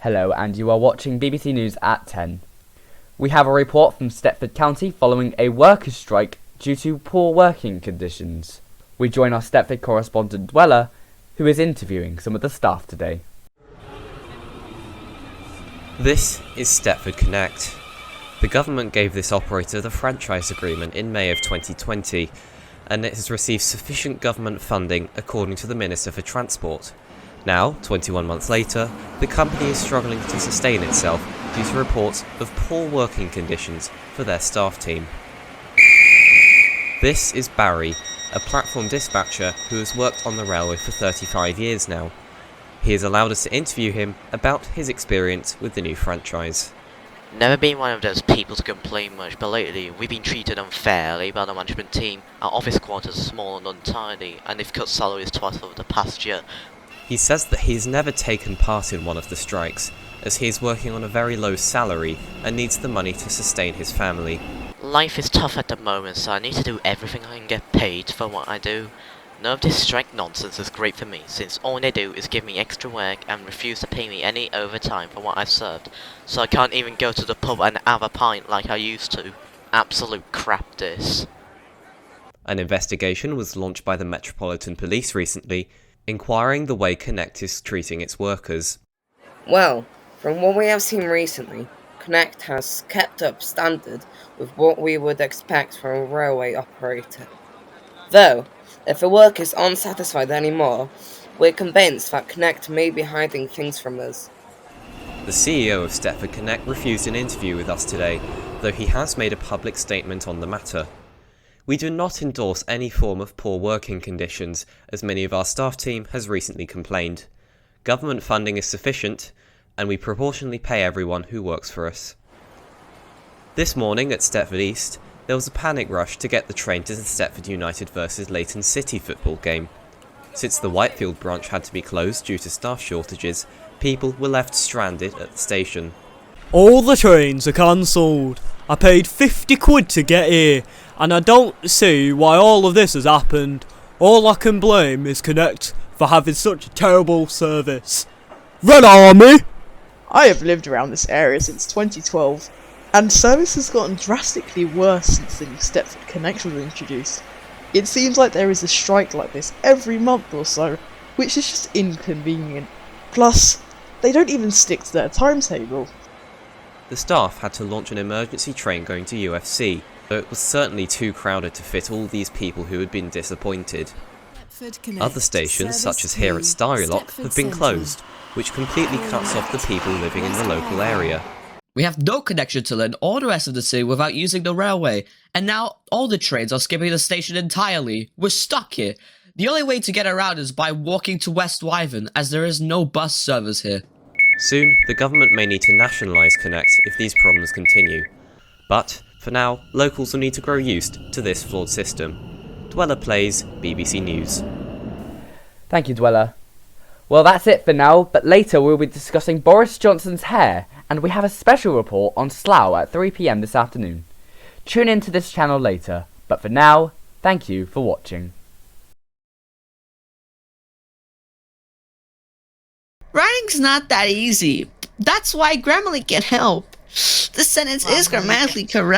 Hello, and you are watching BBC News at 10. We have a report from Stepford County following a workers' strike due to poor working conditions. We join our Stepford correspondent Dweller, who is interviewing some of the staff today. This is Stepford Connect. The government gave this operator the franchise agreement in May of 2020, and it has received sufficient government funding according to the Minister for Transport. Now, 21 months later, the company is struggling to sustain itself due to reports of poor working conditions for their staff team. This is Barry, a platform dispatcher who has worked on the railway for 35 years now. He has allowed us to interview him about his experience with the new franchise. Never been one of those people to complain much, but lately we've been treated unfairly by the management team. Our office quarters are small and untidy, and they've cut salaries twice over the past year. He says that he's never taken part in one of the strikes, as he is working on a very low salary and needs the money to sustain his family. Life is tough at the moment, so I need to do everything I can get paid for what I do. None of this strike nonsense is great for me, since all they do is give me extra work and refuse to pay me any overtime for what I've served, so I can't even go to the pub and have a pint like I used to. Absolute crap this. An investigation was launched by the Metropolitan Police recently, inquiring the way Connect is treating its workers. Well, from what we have seen recently, Connect has kept up standard with what we would expect from a railway operator. Though, if a workers aren't satisfied anymore, we're convinced that Connect may be hiding things from us. The CEO of Stepford Connect refused an interview with us today, though he has made a public statement on the matter. We do not endorse any form of poor working conditions, as many of our staff team has recently complained. Government funding is sufficient, and we proportionally pay everyone who works for us. This morning at Stepford East, there was a panic rush to get the train to the Stepford United vs Leighton City football game. Since the Whitefield branch had to be closed due to staff shortages, people were left stranded at the station. All the trains are cancelled. I paid 50 quid to get here, and I don't see why all of this has happened. All I can blame is Connect for having such a terrible service. Red Army! I have lived around this area since 2012, and service has gotten drastically worse since the new Stepford Connect was introduced. It seems like there is a strike like this every month or so, which is just inconvenient. Plus, they don't even stick to their timetable. The staff had to launch an emergency train going to UFC, though it was certainly too crowded to fit all these people who had been disappointed. Other stations, such as here at Starrylock, have been closed, which completely cuts off the people living in the local area. We have no connection to Lynn or the rest of the city without using the railway, and now all the trains are skipping the station entirely. We're stuck here. The only way to get around is by walking to West Wyvern, as there is no bus service here. Soon, the government may need to nationalise Connect if these problems continue. But, for now, locals will need to grow used to this flawed system. Dweller plays BBC News. Thank you, Dweller. Well, that's it for now, but later we'll be discussing Boris Johnson's hair, and we have a special report on Slough at 3 PM this afternoon. Tune in to this channel later, but for now, thank you for watching. Writing's not that easy. That's why Grammarly can help. This sentence is grammatically correct.